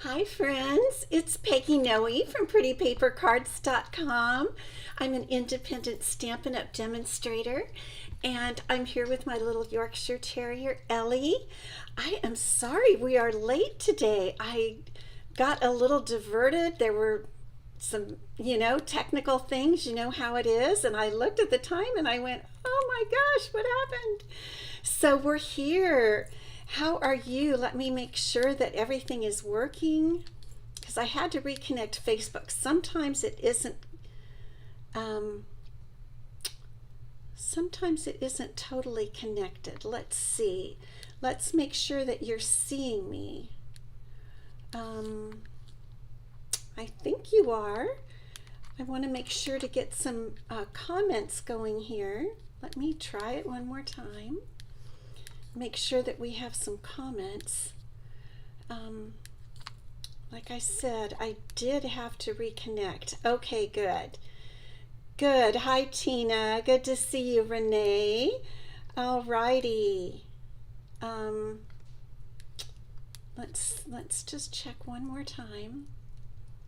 Hi friends, it's Peggy Noe from prettypapercards.com. I'm an independent Stampin' Up demonstrator and I'm here with my little Yorkshire Terrier Ellie. I am sorry we are late today. I got a little diverted. There were some, technical things, you know how it is, and I looked at the time and I went, "Oh my gosh, what happened?" So we're here. How are you? Let me make sure that everything is working because I had to reconnect Facebook. Um, sometimes it isn't totally connected. Let's see. Let's make sure that you're seeing me. I think you are. I want to make sure to get some comments going here. Let me try it one more time. Make sure that we have some comments. Like I said, I did have to reconnect. Okay, good. Good. Hi, Tina. Good to see you, Renee. All righty. Let's just check one more time.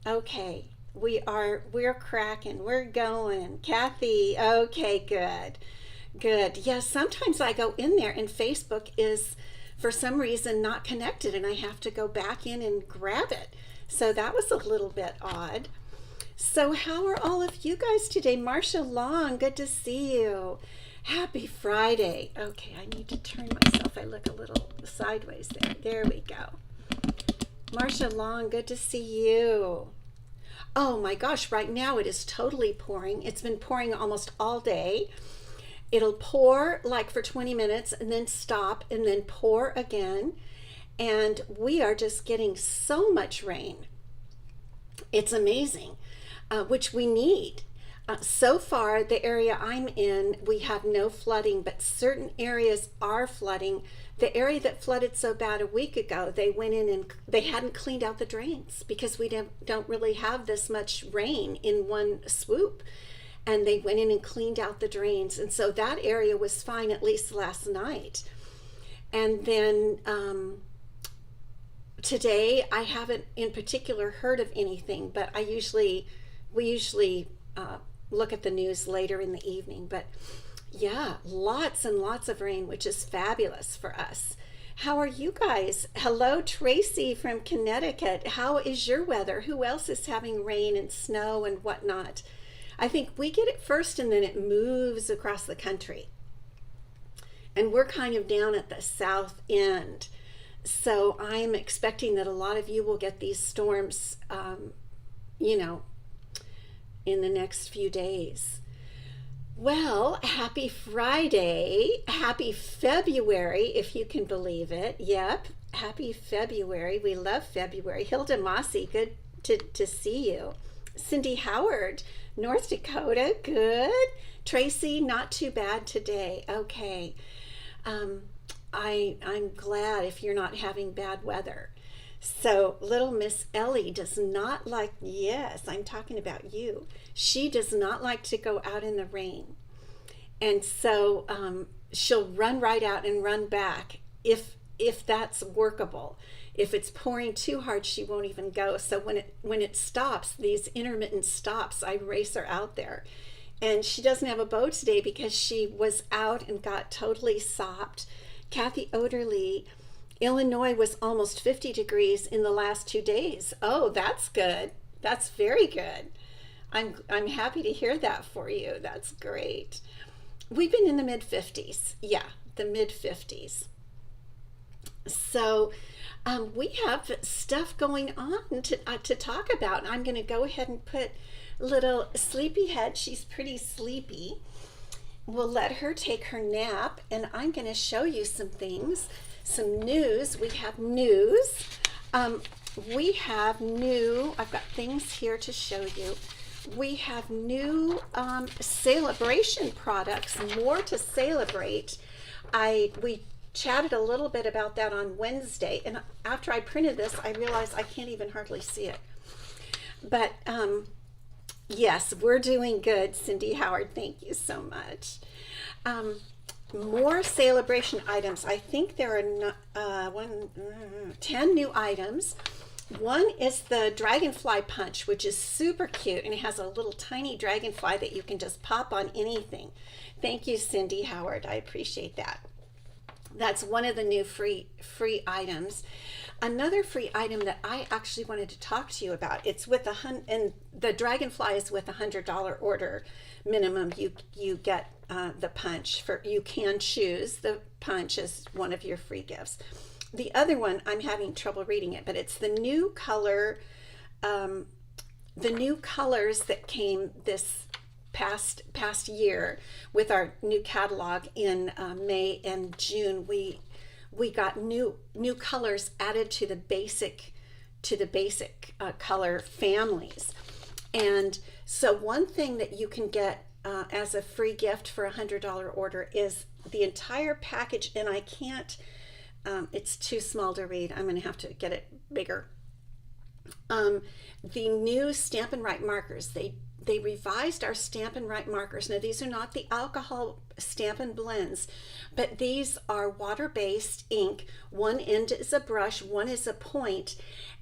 Okay, we're cracking. We're going. Kathy. Okay, good. Good. Yes, sometimes I go in there and Facebook is for some reason not connected and I have to go back in and grab it. So that was a little bit odd. So how are all of you guys today? Marcia Long, good to see you. Happy Friday. Okay, I need to turn myself. I look a little sideways there. There we go. Marcia Long, good to see you. Oh my gosh, right now it is totally pouring. It's been pouring almost all day. It'll pour like for 20 minutes and then stop and then pour again. And we are just getting so much rain. It's amazing, which we need. So far, the area I'm in, we have no flooding, but certain areas are flooding. The area that flooded so bad a week ago, they went in and they hadn't cleaned out the drains because we don't really have this much rain in one swoop. And they went in and cleaned out the drains. And so that area was fine, at least last night. And then today, I haven't in particular heard of anything, but we usually look at the news later in the evening. But yeah, lots and lots of rain, which is fabulous for us. How are you guys? Hello, Tracy from Connecticut. How is your weather? Who else is having rain and snow and whatnot? I think we get it first and then it moves across the country. And we're kind of down at the south end. So I'm expecting that a lot of you will get these storms, in the next few days. Well, happy Friday. Happy February, if you can believe it. Yep, happy February. We love February. Hilda Mossy, good to see you. Cindy Howard, North Dakota, good. Tracy, not too bad today. Okay. I'm glad if you're not having bad weather. So little Miss Ellie does not like, yes, I'm talking about you. She does not like to go out in the rain. And so she'll run right out and run back if that's workable. If it's pouring too hard, she won't even go. So when it stops, these intermittent stops, I race her out there. And she doesn't have a bow today because she was out and got totally sopped. Kathy Oderly, Illinois was almost 50 degrees in the last 2 days. Oh, that's good. That's very good. I'm happy to hear that for you. That's great. We've been in the mid 50s. Yeah, the mid 50s. So we have stuff going on to talk about. I'm going to go ahead and put little Sleepyhead. She's pretty sleepy. We'll let her take her nap, and I'm going to show you some things, some news. We have news. I've got things here to show you. We have new celebration products, more to celebrate. We chatted a little bit about that on Wednesday, and after I printed this, I realized I can't even hardly see it. But yes, we're doing good, Cindy Howard. Thank you so much. More celebration items. I think there are 10 new items. One is the dragonfly punch, which is super cute, and it has a little tiny dragonfly that you can just pop on anything. Thank you, Cindy Howard. I appreciate that. That's one of the new free items. Another free item that I actually wanted to talk to you about. It's with and the dragonfly is with $100 order minimum. You get the punch for. You can choose the punch as one of your free gifts. The other one, I'm having trouble reading it, but it's the new color, the new colors that came this past year with our new catalog in May and June. We got new colors added to the basic color families. And so one thing that you can get as a free gift for $100 order is the entire package, and I can't, it's too small to read. I'm going to have to get it bigger. The new Stampin' Right markers. They revised our Stampin' Right markers. Now, these are not the alcohol Stampin' Blends, but these are water-based ink. One end is a brush, one is a point,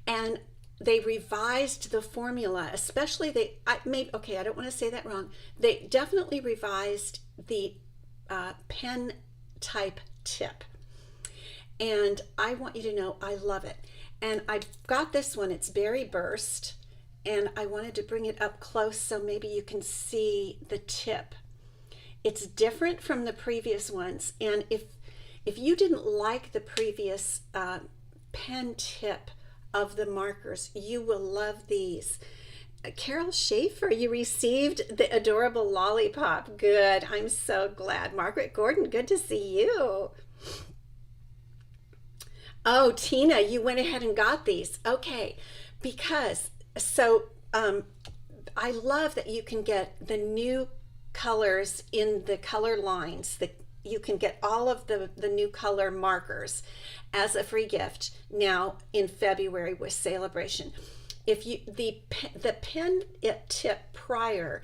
and they revised the formula, especially I don't want to say that wrong. They definitely revised the pen type tip. And I want you to know I love it. And I've got this one, it's Berry Burst, and I wanted to bring it up close so maybe you can see the tip. It's different from the previous ones, and if you didn't like the previous pen tip of the markers, you will love these. Carol Schaefer, you received the adorable lollipop. Good, I'm so glad. Margaret Gordon, good to see you. Oh, Tina, you went ahead and got these. Okay, I love that you can get the new colors in the color lines. You can get all of the new color markers as a free gift now in February with Celebration. If you the pen tip prior,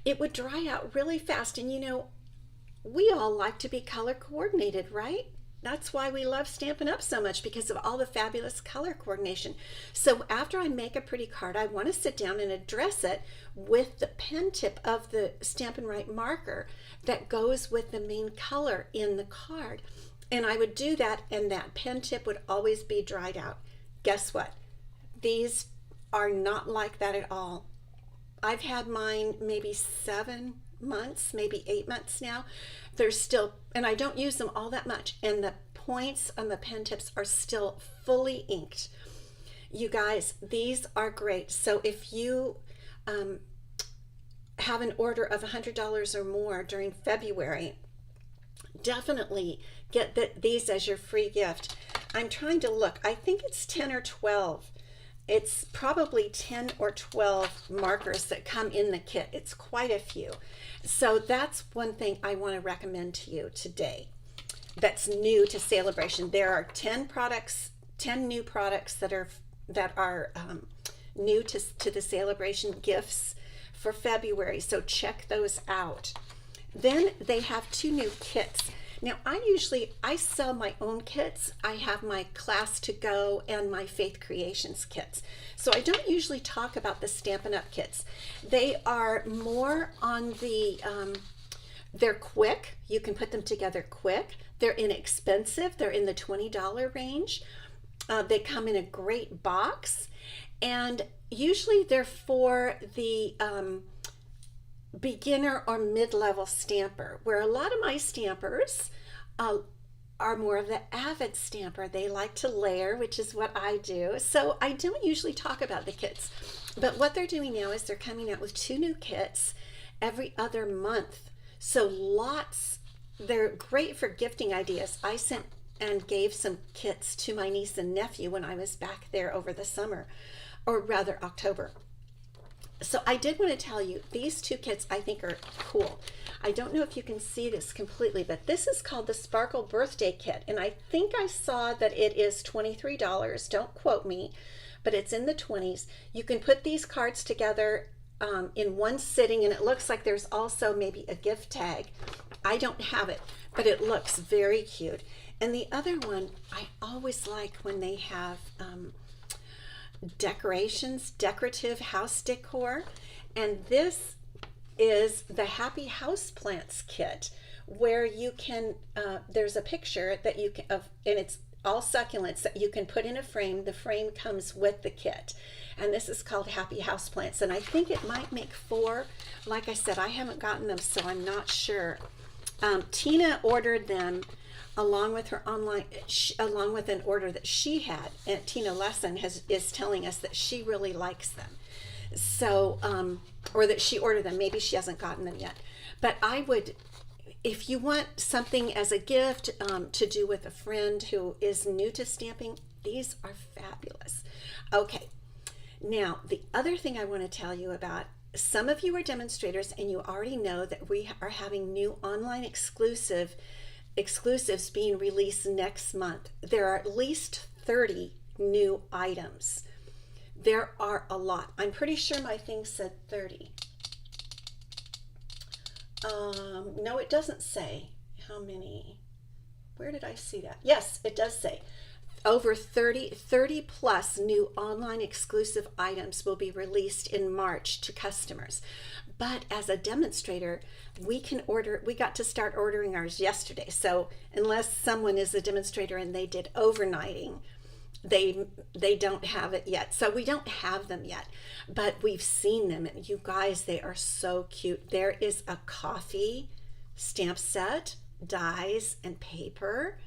it would dry out really fast, and we all like to be color coordinated, right? That's why we love Stampin' Up so much, because of all the fabulous color coordination. So after I make a pretty card, I want to sit down and address it with the pen tip of the Stampin' Right marker that goes with the main color in the card. And I would do that, and that pen tip would always be dried out. Guess what? These are not like that at all. I've had mine maybe 7 months, maybe 8 months now. They're still, and I don't use them all that much, and the points on the pen tips are still fully inked. You guys, these are great. So if you have an order of $100 or more during February, definitely get these as your free gift. I'm trying to look. I think it's 10 or 12. It's probably 10 or 12 markers that come in the kit. It's quite a few. So that's one thing I want to recommend to you today that's new to Celebration. There are 10 new products that are new to the Celebration gifts for February. So check those out. Then they have 2 new kits. Now, I sell my own kits. I have my Class to Go and my Faith Creations kits. So I don't usually talk about the Stampin' Up kits. They are more on they're quick. You can put them together quick. They're inexpensive. They're in the $20 range. They come in a great box. And usually they're for the beginner or mid-level stamper, where a lot of my stampers are more of the avid stamper. They like to layer, which is what I do. So I don't usually talk about the kits, but what they're doing now is they're coming out with 2 new kits every other month. So they're great for gifting ideas. I sent and gave some kits to my niece and nephew when I was back there over the summer, or rather October. So I did want to tell you, these 2 kits I think are cool. I don't know if you can see this completely, but this is called the Sparkle Birthday Kit. And I think I saw that it is $23. Don't quote me, but it's in the 20s. You can put these cards together in one sitting, and it looks like there's also maybe a gift tag. I don't have it, but it looks very cute. And the other one, I always like when they have decorations, decorative house decor. And this is the Happy House Plants kit, where you can, there's a picture that you can, and it's all succulents that you can put in a frame. The frame comes with the kit. And this is called Happy House Plants. And I think it might make 4. Like I said, I haven't gotten them, so I'm not sure. Tina ordered them along with her online, along with an order that she had. And Tina Lesson is telling us that she really likes them. So, or that she ordered them. Maybe she hasn't gotten them yet. But I would, if you want something as a gift to do with a friend who is new to stamping, these are fabulous. Okay, now the other thing I want to tell you about, some of you are demonstrators and you already know that we are having new online exclusives being released next month. There are at least 30 new items. There are a lot. I'm pretty sure my thing said 30. No, it doesn't say how many. Where did I see that? Yes, it does say over 30 plus new online exclusive items will be released in March to customers. But as a demonstrator, we got to start ordering ours yesterday. So unless someone is a demonstrator and they did overnighting, they don't have it yet. So we don't have them yet, but we've seen them, and you guys, they are so cute. There is a coffee stamp set, dies and paper.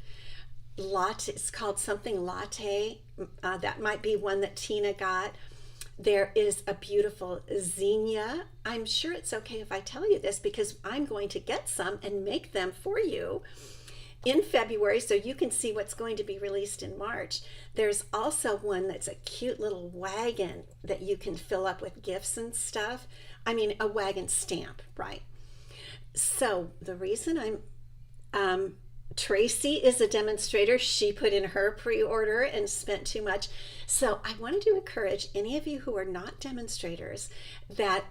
Latte, it's called something latte. That might be one that Tina got. There is a beautiful zinnia. I'm sure it's okay if I tell you this because I'm going to get some and make them for you in February so you can see what's going to be released in March. There's also one that's a cute little wagon that you can fill up with gifts and stuff. I mean, a wagon stamp, right? So the reason Tracy is a demonstrator. She put in her pre-order and spent too much. So I wanted to encourage any of you who are not demonstrators that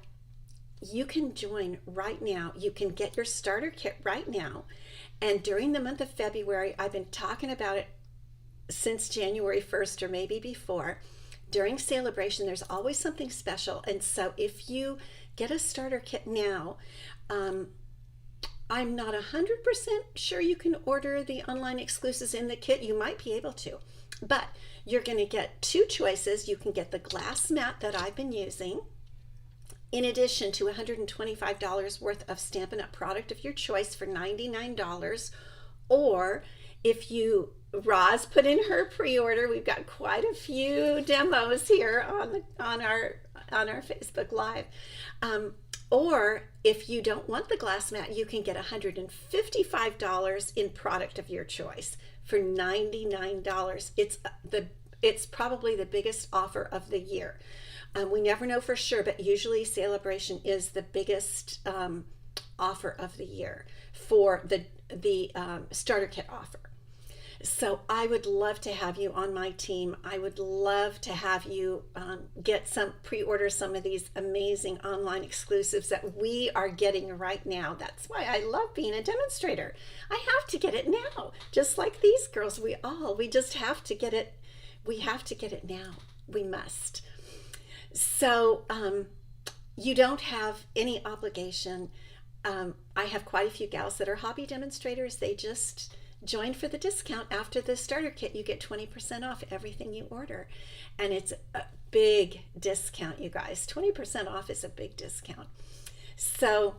you can join right now. You can get your starter kit right now. And during the month of February, I've been talking about it since January 1st or maybe before. During celebration, there's always something special. And so if you get a starter kit now, I'm not 100% sure you can order the online exclusives in the kit. You might be able to, but you're going to get 2 choices. You can get the glass mat that I've been using, in addition to $125 worth of Stampin' Up! Product of your choice for $99. Or if you, Roz put in her pre-order, we've got quite a few demos here on our Facebook Live. Or if you don't want the glass mat, you can get $155 in product of your choice for $99. It's probably the biggest offer of the year. We never know for sure, but usually celebration is the biggest offer of the year for the starter kit offer. So I would love to have you on my team. I would love to have you pre-order some of these amazing online exclusives that we are getting right now. That's why I love being a demonstrator. I have to get it now, just like these girls. We just have to get it. We have to get it now. We must. So you don't have any obligation. I have quite a few gals that are hobby demonstrators. They just join for the discount. After the starter kit, you get 20% off everything you order. And it's a big discount, you guys. 20% off is a big discount. So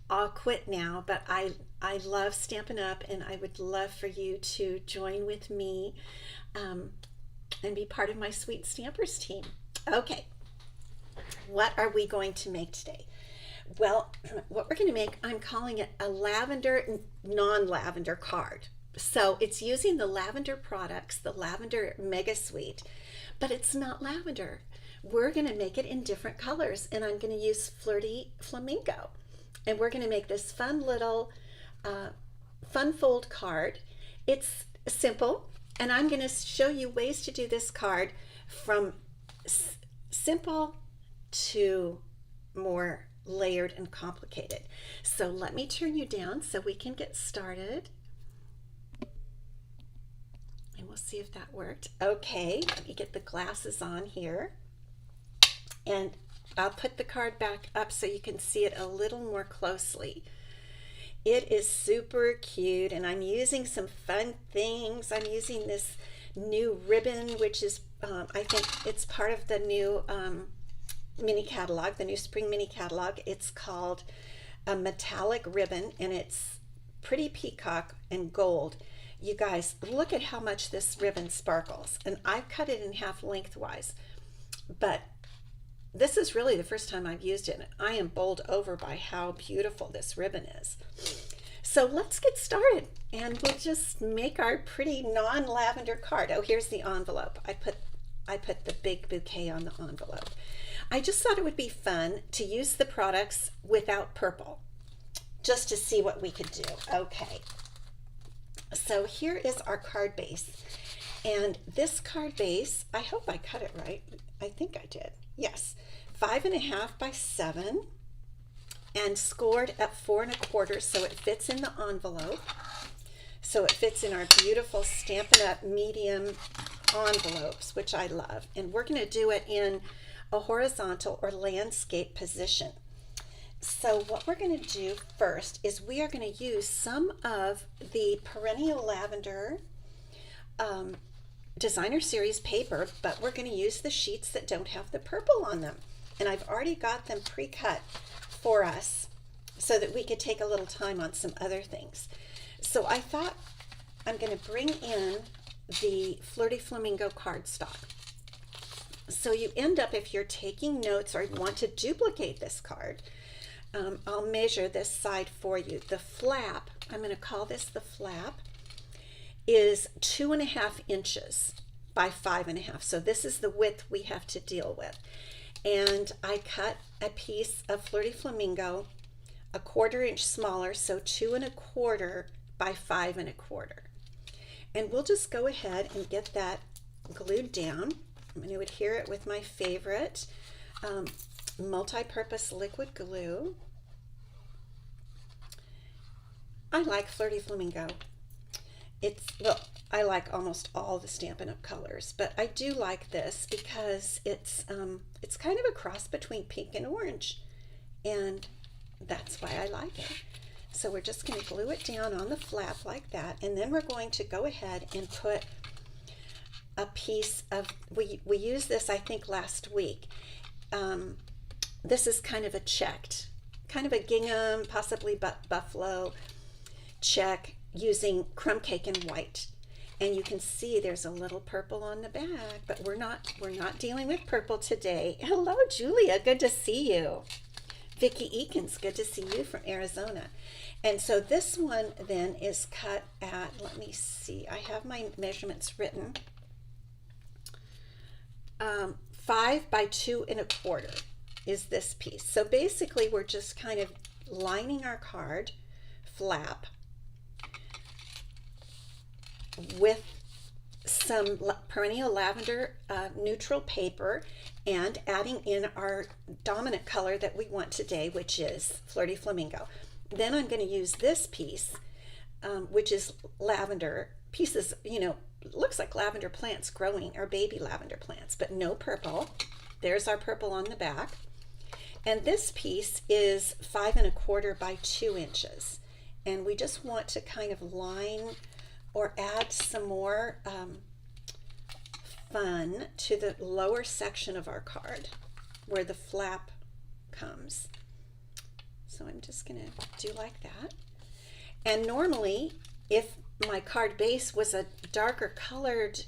I'll quit now, but I love Stampin' Up! And I would love for you to join with me and be part of my Sweet Stampers team. Okay, what are we going to make today? Well, what we're going to make, I'm calling it a lavender, non-lavender card. So it's using the lavender products, the Lavender Mega Suite, but it's not lavender. We're going to make it in different colors, and I'm going to use Flirty Flamingo. And we're going to make this fun little fun fold card. It's simple, and I'm going to show you ways to do this card from simple to more layered and complicated. So let me turn you down so we can get started. And we'll see if that worked. Okay, let me get the glasses on here. And I'll put the card back up so you can see it a little more closely. It is super cute, and I'm using some fun things. I'm using this new ribbon, which is, I think it's part of the new mini catalog, the new spring mini catalog. It's called a metallic ribbon, and it's pretty peacock and gold. You guys, look at how much this ribbon sparkles. And I've cut it in half lengthwise, but this is really the first time I've used it, and I am bowled over by how beautiful this ribbon is. So let's get started, and we'll just make our pretty non-lavender card. Oh, here's the envelope. I put the big bouquet on the envelope. I just thought it would be fun to use the products without purple, just to see what we could do. Okay, so here is our card base, and this card base, I hope I cut it right. I think I did. Yes, 5.5 by 7, and scored at 4 1/4, so it fits in the envelope. So it fits in our beautiful Stampin' Up medium envelopes, which I love. And we're going to do it in a horizontal or landscape position. So what we're going to do first is we are going to use some of the Perennial Lavender designer series paper, but we're going to use the sheets that don't have the purple on them. And I've already got them pre-cut for us so that we could take a little time on some other things. So I thought I'm going to bring in the Flirty Flamingo cardstock. So you end up, if you're taking notes or you want to duplicate this card, I'll measure this side for you. The flap, I'm going to call this the flap, is 2.5 inches by 5.5. So this is the width we have to deal with. And I cut a piece of Flirty Flamingo 1/4 inch smaller, so 2 1/4 by 5 1/4. And we'll just go ahead and get that glued down. I'm going to adhere it with my favorite multi-purpose liquid glue. I like Flirty Flamingo. Well, I like almost all the Stampin' Up colors, but I do like this because it's kind of a cross between pink and orange, and that's why I like it. So we're just going to glue it down on the flap like that, and then we're going to go ahead and put a piece of, we used this I think last week. This is kind of a checked, kind of a gingham, possibly buffalo check, using crumb cake and white. And you can see there's a little purple on the back, but we're not dealing with purple today. Hello, Julia, good to see you. Vicki Eakins, good to see you from Arizona. And so this one then is cut at, let me see, I have my measurements written, 5 by 2 1/4 is this piece. So basically we're just kind of lining our card flap with some Perennial Lavender neutral paper and adding in our dominant color that we want today, which is Flirty Flamingo. Then I'm going to use this piece, which is lavender pieces, looks like lavender plants growing, or baby lavender plants, but no purple. There's our purple on the back. And this piece is 5 1/4 by 2 inches. And we just want to kind of line or add some more fun to the lower section of our card where the flap comes. So I'm just going to do like that. And normally, if my card base was a darker colored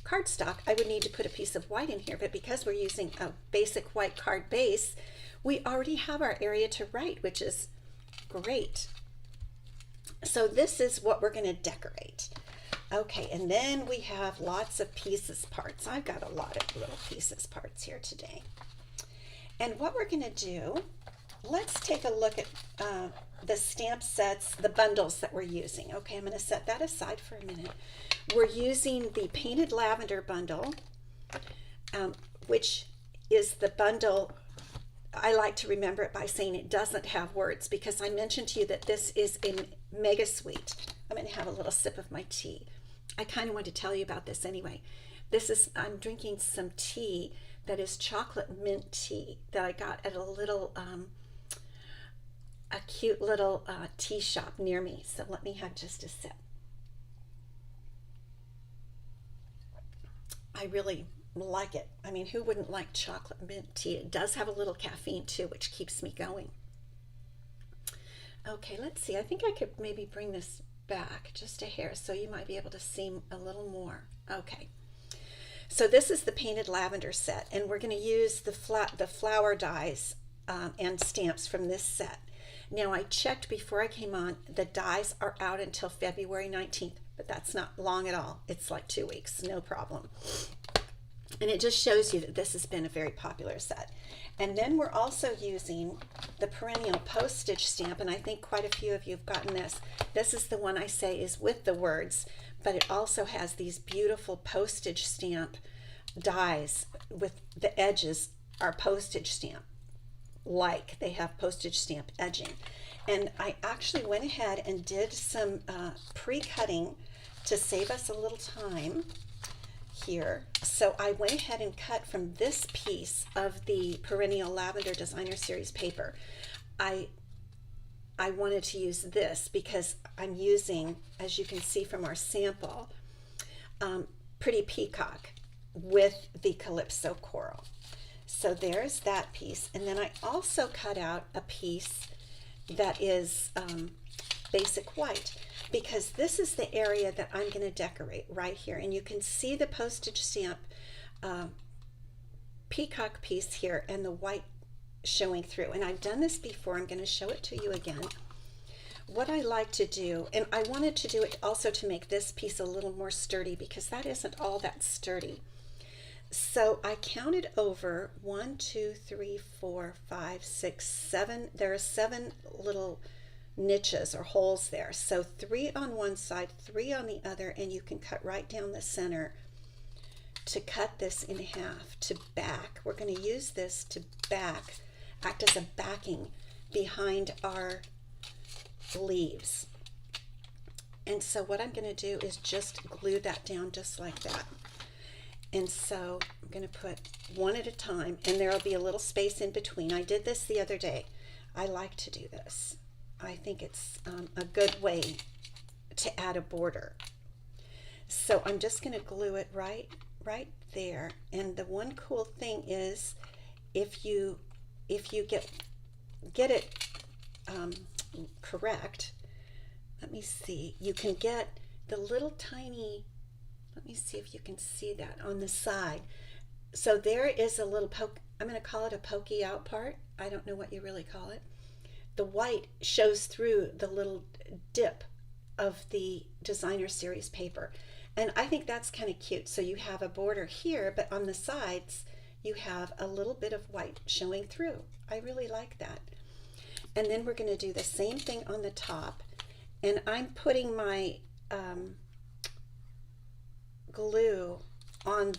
cardstock, I would need to put a piece of white in here, but because we're using a basic white card base, we already have our area to write, which is great. So this is what we're going to decorate. Okay, and then we have lots of pieces parts. I've got a lot of little pieces parts here today. And what we're going to do, let's take a look at the stamp sets, the bundles that we're using. Okay, I'm going to set that aside for a minute. We're using the Painted Lavender bundle, which is the bundle, I like to remember it by saying it doesn't have words, because I mentioned to you that this is a mega sweet. I'm going to have a little sip of my tea. I kind of want to tell you about this anyway. I'm drinking some tea that is chocolate mint tea that I got at a cute little tea shop near me. So let me have just a sip. I really like it. I mean, who wouldn't like chocolate mint tea? It does have a little caffeine too, which keeps me going. Okay, let's see. I think I could maybe bring this back just a hair so you might be able to see a little more. Okay. So this is the painted lavender set, and we're going to use the flower dies and stamps from this set. Now I checked before I came on, the dies are out until February 19th, but that's not long at all. It's like 2 weeks, no problem. And it just shows you that this has been a very popular set. And then we're also using the Perennial postage stamp, and I think quite a few of you have gotten this. This is the one I say is with the words, but it also has these beautiful postage stamp dies with the edges are postage stamp, like they have postage stamp edging. And I actually went ahead and did some pre-cutting to save us a little time here. So I went ahead and cut from this piece of the Perennial Lavender Designer Series paper. I wanted to use this because I'm using, as you can see from our sample, Pretty Peacock with the Calypso Coral. So there's that piece. And then I also cut out a piece that is basic white, because this is the area that I'm going to decorate right here. And you can see the postage stamp peacock piece here and the white showing through. And I've done this before. I'm going to show it to you again. What I like to do, and I wanted to do it also to make this piece a little more sturdy, because that isn't all that sturdy. So I counted over 1, 2, 3, 4, 5, 6, 7. There are 7 little niches or holes there. So 3 on one side, 3 on the other, and you can cut right down the center to cut this in half to back. We're going to use this to act as a backing behind our leaves. And so what I'm going to do is just glue that down just like that. And so I'm going to put one at a time, and there will be a little space in between. I did this the other day. I like to do this. I think it's a good way to add a border. So I'm just going to glue it right there. And the one cool thing is, if you get it correct, let me see, you can get the little tiny, let me see if you can see that on the side. So there is a little poke, I'm going to call it a pokey out part. I don't know what you really call it. The white shows through the little dip of the Designer Series paper. And I think that's kind of cute. So you have a border here, but on the sides, you have a little bit of white showing through. I really like that. And then we're going to do the same thing on the top. And I'm putting my glue on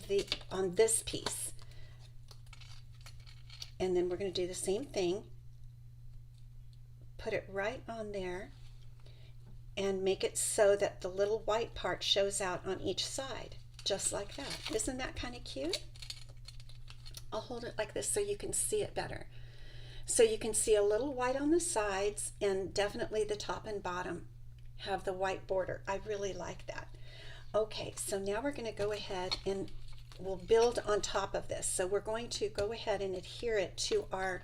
this piece, and then we're going to do the same thing, put it right on there and make it so that the little white part shows out on each side, just like that. Isn't that kind of cute? I'll hold it like this so you can see it better. So you can see a little white on the sides, and definitely the top and bottom have the white border. I really like that. Okay, so now we're going to go ahead and we'll build on top of this. So we're going to go ahead and adhere it to our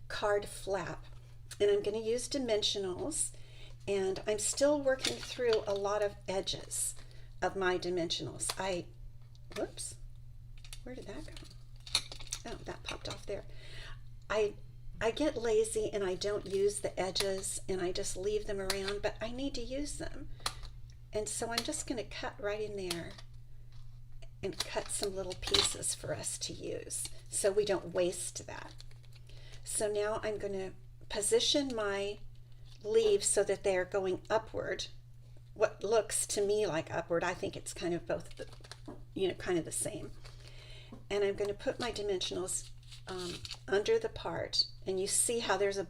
card flap. And I'm going to use dimensionals, and I'm still working through a lot of edges of my dimensionals. Whoops, where did that go? Oh, that popped off there. I get lazy and I don't use the edges and I just leave them around, but I need to use them. And so I'm just going to cut right in there and cut some little pieces for us to use so we don't waste that. So now I'm going to position my leaves so that they are going upward. What looks to me like upward, I think it's kind of both, kind of the same. And I'm going to put my dimensionals under the part, and you see how there's a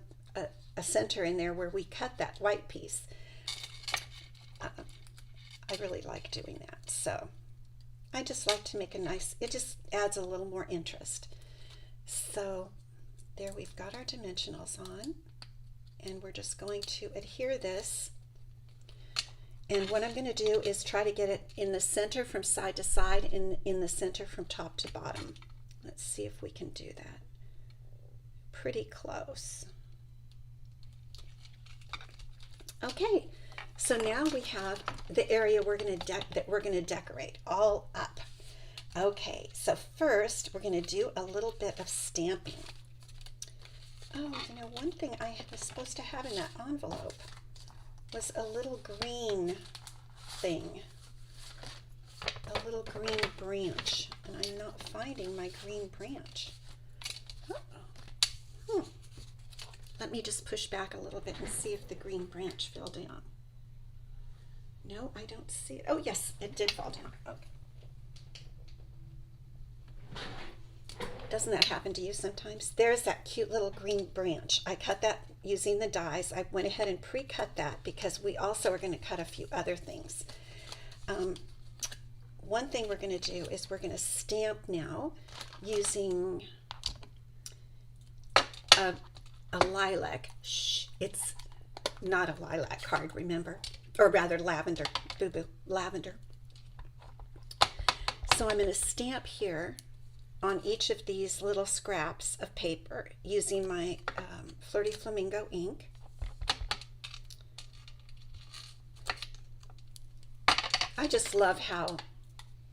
center in there where we cut that white piece. I really like doing that. So I just like to make a nice, it just adds a little more interest. So there we've got our dimensionals on, and we're just going to adhere this. And what I'm going to do is try to get it in the center from side to side and in the center from top to bottom. Let's see if we can do that. Pretty close. Okay, so now we have the area that we're going to decorate all up. Okay, so first we're going to do a little bit of stamping. Oh, you know, one thing I was supposed to have in that envelope was a little green thing, a little green branch, and I'm not finding my green branch. Let me just push back a little bit and see if the green branch fell down. No, I don't see it. Oh yes, it did fall down. Okay. Doesn't that happen to you sometimes? There's that cute little green branch. I cut that using the dies. I went ahead and pre-cut that because we also are going to cut a few other things. One thing we're going to do is we're going to stamp now using a lilac. Shh, it's not a lilac card, remember? Or rather lavender, boo-boo, lavender. So I'm going to stamp here on each of these little scraps of paper using my Flirty Flamingo ink. I just love how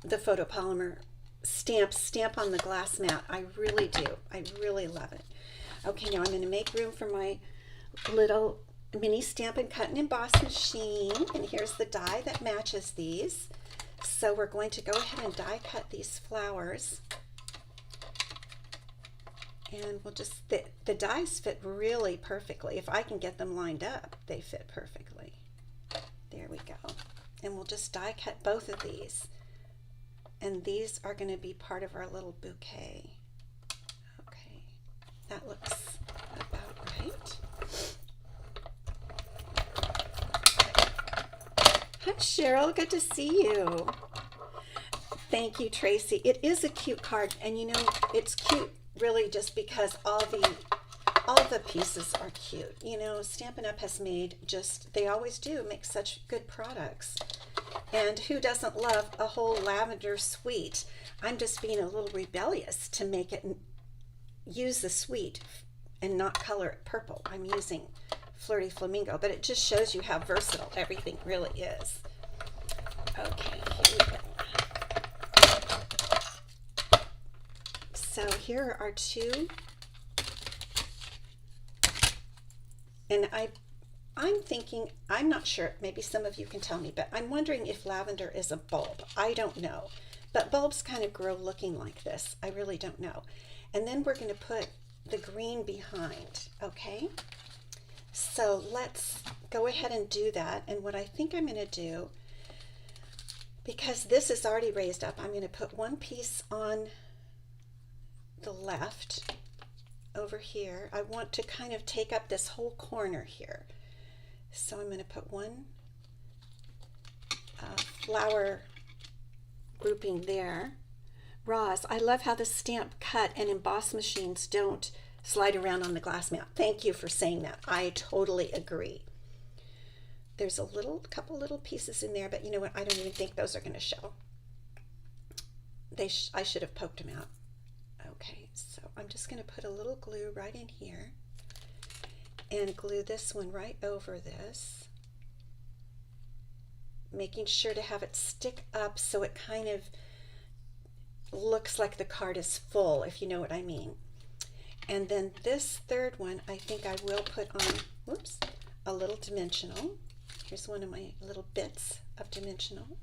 the photopolymer stamp on the glass mat. I really do. I really love it. Okay, now I'm going to make room for my little mini Stampin' Cut and Emboss machine, and here's the die that matches these. So we're going to go ahead and die cut these flowers. And we'll just, the dies fit really perfectly. If I can get them lined up, they fit perfectly. There we go. And we'll just die cut both of these. And these are going to be part of our little bouquet. Okay, that looks about right. Hi Cheryl, good to see you. Thank you, Tracy. It is a cute card, and you know, it's cute really just because all the pieces are cute. You know, Stampin' Up has made they always do make such good products. And who doesn't love a whole lavender suite? I'm just being a little rebellious to make it use the suite and not color it purple. I'm using Flirty Flamingo, but it just shows you how versatile everything really is. Okay, here we go. So here are two, and I'm thinking, I'm not sure, maybe some of you can tell me, but I'm wondering if lavender is a bulb. I don't know, but bulbs kind of grow looking like this. I really don't know. And then we're going to put the green behind, okay? So let's go ahead and do that. And what I think I'm going to do, because this is already raised up, I'm going to put one piece on the left over here. I want to kind of take up this whole corner here. So I'm going to put one flower grouping there. Roz, I love how the stamp cut and emboss machines don't slide around on the glass mat. Thank you for saying that. I totally agree. There's a couple little pieces in there, but you know what? I don't even think those are going to show. I should have poked them out. Okay, so I'm just going to put a little glue right in here and glue this one right over this, making sure to have it stick up so it kind of looks like the card is full, if you know what I mean. And then this third one, I think I will put on, whoops, a little dimensional. Here's one of my little bits of dimensional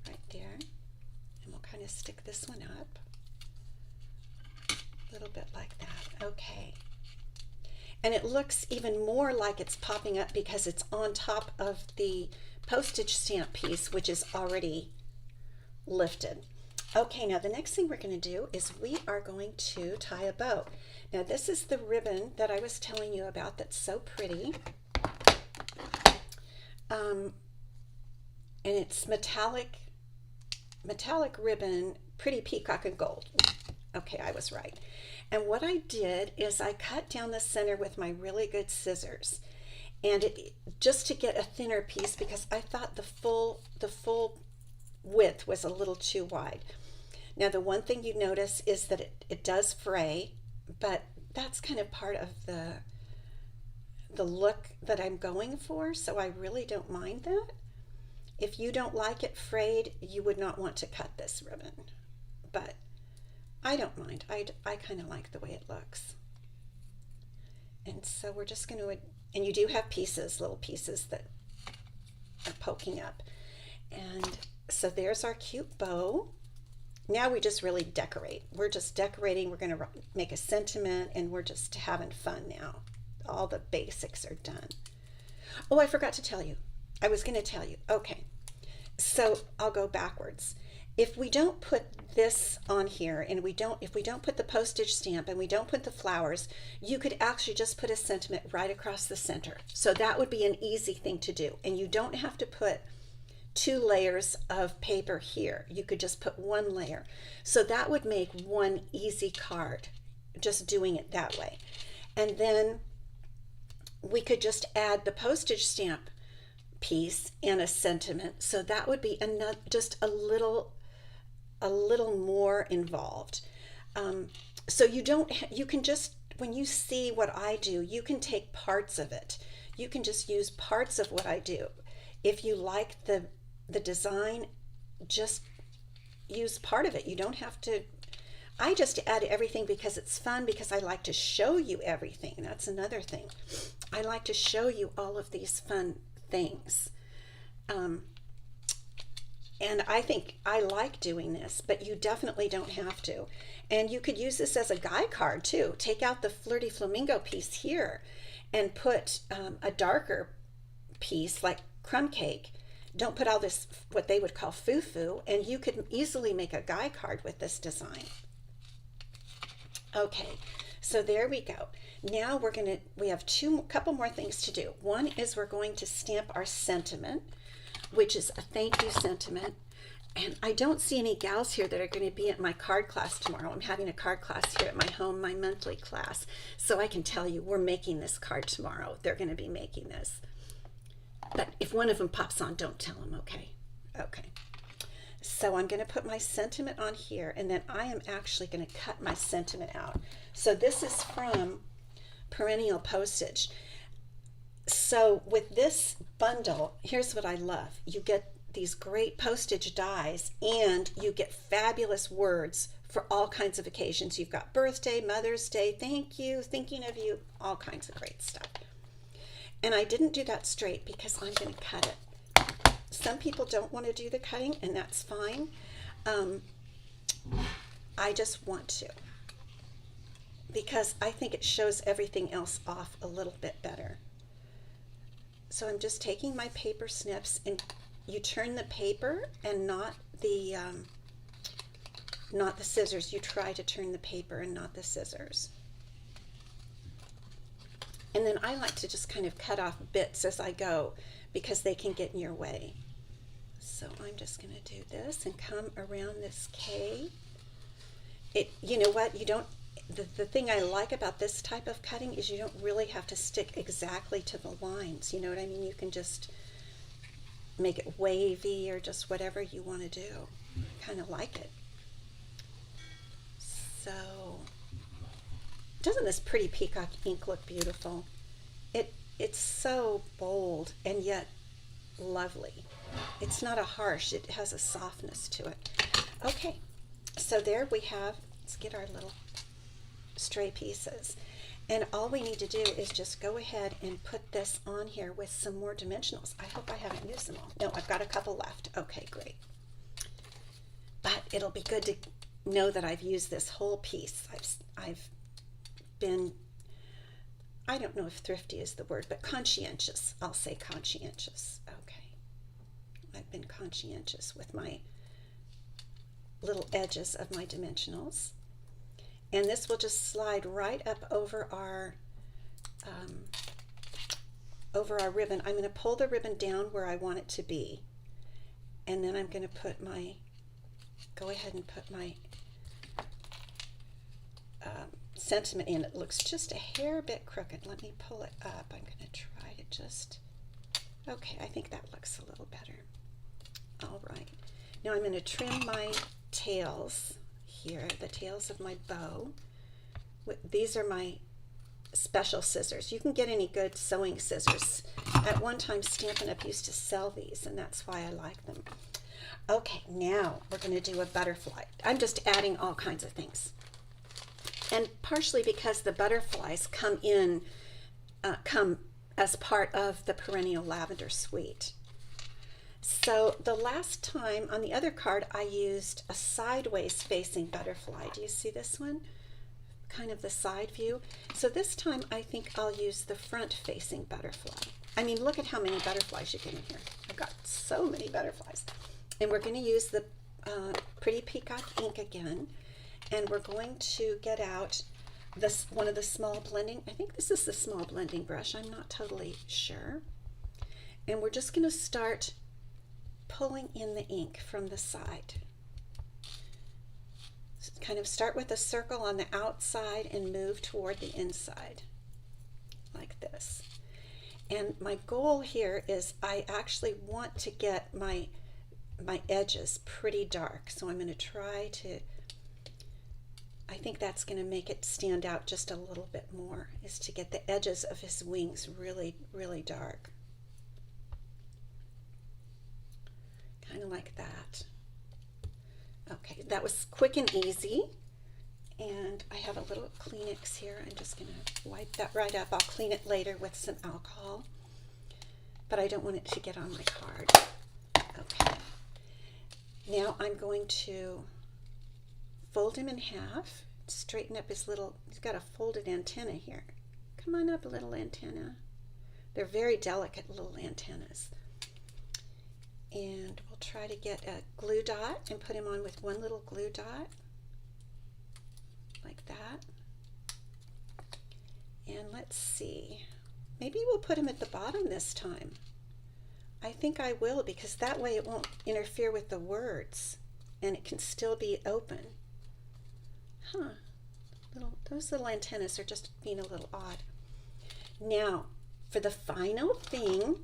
right there. And we'll kind of stick this one up a little bit like that. Okay. And it looks even more like it's popping up because it's on top of the postage stamp piece, which is already lifted. Okay, now the next thing we're going to do is we are going to tie a bow. Now this is the ribbon that I was telling you about that's so pretty. And it's metallic ribbon, pretty peacock and gold. Okay, I was right. And what I did is I cut down the center with my really good scissors, and just to get a thinner piece, because I thought the full width was a little too wide. Now the one thing you notice is that it does fray, but that's kind of part of the look that I'm going for, so I really don't mind that. If you don't like it frayed, you would not want to cut this ribbon, but I don't mind. I kind of like the way it looks. And so we're just going to, and you do have pieces, little pieces that are poking up. And so there's our cute bow. Now we just really decorate. We're just decorating. We're going to make a sentiment, and we're just having fun now. All the basics are done. Oh, I forgot to tell you. I was going to tell you. Okay, so I'll go backwards. If we don't put this on here, and if we don't put the postage stamp and we don't put the flowers, you could actually just put a sentiment right across the center. So that would be an easy thing to do. And you don't have to put 2 layers of paper here. You could just put 1 layer. So that would make one easy card, just doing it that way. And then we could just add the postage stamp piece and a sentiment. So that would be another, just a little more involved. So you can just, when you see what I do, you can take parts of it. You can just use parts of what I do. If you like the design, just use part of it. You don't have to. I just add everything because it's fun, because I like to show you everything. That's another thing. I like to show you all of these fun things. And I think I like doing this, but you definitely don't have to. And you could use this as a guy card too. Take out the Flirty Flamingo piece here and put a darker piece like crumb cake. Don't put all this, what they would call foo-foo, and you could easily make a guy card with this design. Okay, so there we go. Now we have couple more things to do. One is we're going to stamp our sentiment, which is a thank you sentiment. And I don't see any gals here that are going to be at my card class tomorrow. I'm having a card class here at my home, my monthly class. So I can tell you we're making this card tomorrow. They're going to be making this. But if one of them pops on, don't tell them, okay? Okay. So I'm going to put my sentiment on here, and then I am actually going to cut my sentiment out. So this is from Perennial Postage. So with this bundle, here's what I love. You get these great postage dies, and you get fabulous words for all kinds of occasions. You've got birthday, Mother's Day, thank you, thinking of you, all kinds of great stuff. And I didn't do that straight because I'm going to cut it. Some people don't want to do the cutting, and that's fine. I just want to, because I think it shows everything else off a little bit better. So I'm just taking my paper snips, and you turn the paper and not the scissors. You try to turn the paper and not the scissors. And then I like to just kind of cut off bits as I go, because they can get in your way. So I'm just going to do this and come around this K. You know what? You don't. The thing I like about this type of cutting is you don't really have to stick exactly to the lines. You know what I mean? You can just make it wavy or just whatever you want to do. I kind of like it. So, doesn't this pretty peacock ink look beautiful? It's so bold and yet lovely. It's not a harsh, it has a softness to it. Okay, so there we have, let's get our little stray pieces. And all we need to do is just go ahead and put this on here with some more dimensionals. I hope I haven't used them all. No, I've got a couple left. Okay, great. But it'll be good to know that I've used this whole piece. I've been, I don't know if thrifty is the word, but conscientious. I'll say conscientious. Okay. I've been conscientious with my little edges of my dimensionals. And this will just slide right up over our over our ribbon, I'm going to pull the ribbon down where I want it to be. And then I'm going to put my, go ahead and put my sentiment in. It looks just a hair bit crooked. Let me pull it up. I'm going to try to just, okay, I think that looks a little better. All right. Now I'm going to trim my tails here, the tails of my bow. These are my special scissors. You can get any good sewing scissors. At one time, Stampin' Up! Used to sell these, and that's why I like them. Okay, now we're going to do a butterfly. I'm just adding all kinds of things. And partially because the butterflies come as part of the Perennial Lavender suite. So the last time on the other card, I used a sideways facing butterfly. Do you see this one? Kind of the side view. So this time I think I'll use the front facing butterfly. I mean, look at how many butterflies you get in here. I've got so many butterflies. And we're going to use the Pretty Peacock ink again. And we're going to get out this one of the small blending. I think this is the small blending brush. I'm not totally sure. And we're just going to start pulling in the ink from the side. So kind of start with a circle on the outside and move toward the inside like this. And my goal here is I actually want to get my edges pretty dark. So I'm going to try to, I think that's going to make it stand out just a little bit more, is to get the edges of his wings really, really dark. Kind of like that. Okay, that was quick and easy. And I have a little Kleenex here. I'm just going to wipe that right up. I'll clean it later with some alcohol, but I don't want it to get on my card. Okay. Now I'm going to fold him in half, straighten up his little, he's got a folded antenna here. Come on up, little antenna. They're very delicate little antennas. And we'll try to get a glue dot and put him on with one little glue dot, like that. And let's see, maybe we'll put him at the bottom this time. I think I will, because that way it won't interfere with the words and it can still be open. Huh, those little antennas are just being a little odd. Now, for the final thing,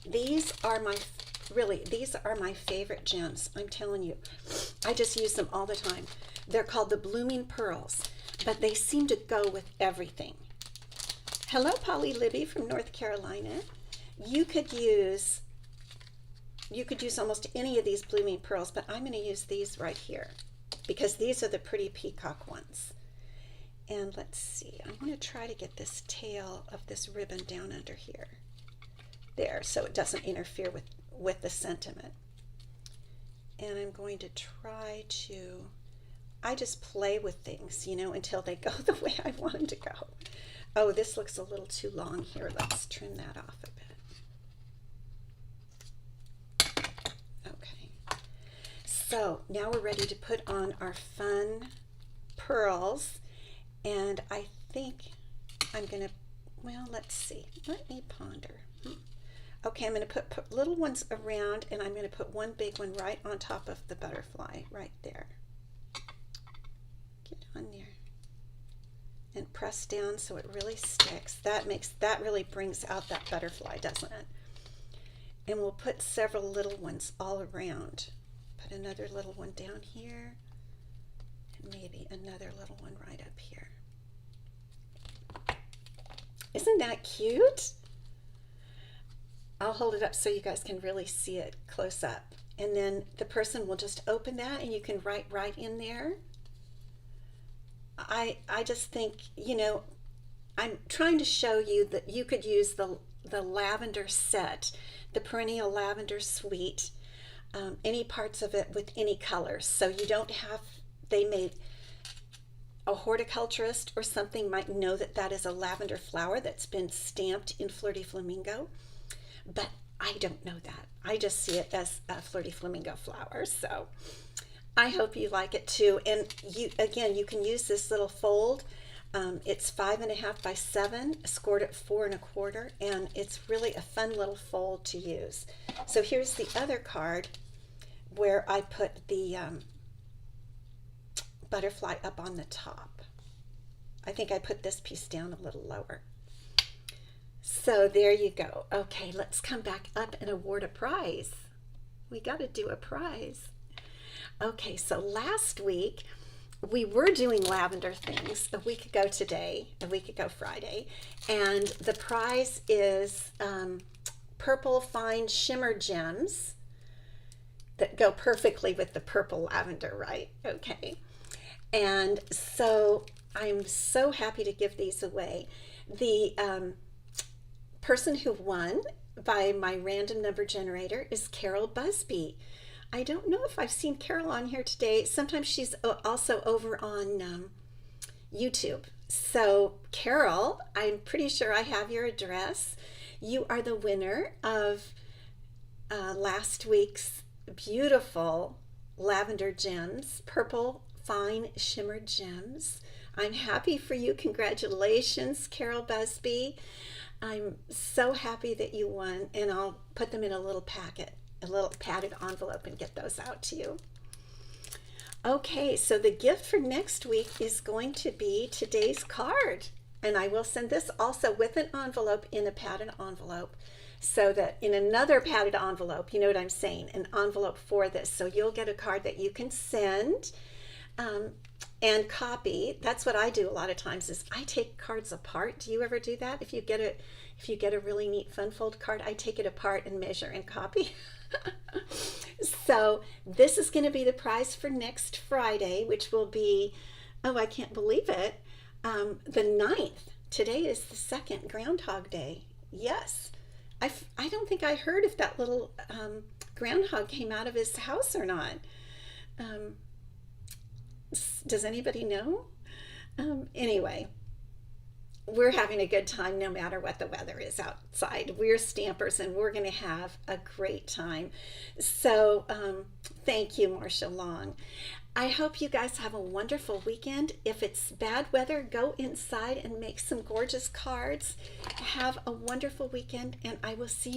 these are my favorite gems. I'm telling you, I just use them all the time. They're called the Blooming Pearls, but they seem to go with everything. Hello, Polly Libby from North Carolina. You could use almost any of these Blooming Pearls, but I'm going to use these right here because these are the Pretty Peacock ones. And let's see, I want to try to get this tail of this ribbon down under here. There, so it doesn't interfere with the sentiment. And I'm going to try to, I just play with things, you know, until they go the way I want them to go. Oh, this looks a little too long here. Let's trim that off a bit. Okay. So now we're ready to put on our fun pearls. And I think I'm going to, well, let's see. Let me ponder. Okay, I'm going to put little ones around, and I'm going to put one big one right on top of the butterfly, right there. Get on there. And press down so it really sticks. That really brings out that butterfly, doesn't it? And we'll put several little ones all around. Put another little one down here, and maybe another little one right up here. Isn't that cute? I'll hold it up so you guys can really see it close up. And then the person will just open that and you can write right in there. I just think, you know, I'm trying to show you that you could use the lavender set, the Perennial Lavender suite, any parts of it with any colors. So you don't have, they made, a horticulturist or something might know that that is a lavender flower that's been stamped in Flirty Flamingo. But I don't know that. I just see it as a Flirty Flamingo flower. So I hope you like it too. And you, again, you can use this little fold It's 5.5 by 7, scored at 4.25, and it's really a fun little fold to use. So here's the other card where I put the butterfly up on the top. I think I put this piece down a little lower. So there you go. Okay, let's come back up and award a prize. We got to do a prize. Okay, so last week we were doing lavender things a week ago today, a week ago Friday, and the prize is purple fine shimmer gems that go perfectly with the purple lavender, right? Okay. And so I'm so happy to give these away. The person who won by my random number generator is Carol Busby. I don't know if I've seen Carol on here today. Sometimes she's also over on YouTube. So Carol, I'm pretty sure I have your address. You are the winner of last week's beautiful lavender gems, purple fine shimmer gems. I'm happy for you. Congratulations, Carol Busby. I'm so happy that you won, and I'll put them in a little packet, a little padded envelope, and get those out to you. Okay, so the gift for next week is going to be today's card, and I will send this also with an envelope in a padded envelope, so that in another padded envelope, you know what I'm saying, an envelope for this, so you'll get a card that you can send and copy. That's what I do a lot of times, is I take cards apart. Do you ever do that? If you get a really neat fun fold card, I take it apart and measure and copy. So this is going to be the prize for next Friday, which will be, oh, I can't believe it, the 9th. Today is the 2nd, Groundhog Day. Yes. I don't think I heard if that little groundhog came out of his house or not. Does anybody know? Anyway, we're having a good time no matter what the weather is outside. We're Stampers, and we're going to have a great time. So thank you, Marcia Long. I hope you guys have a wonderful weekend. If it's bad weather, go inside and make some gorgeous cards. Have a wonderful weekend, and I will see you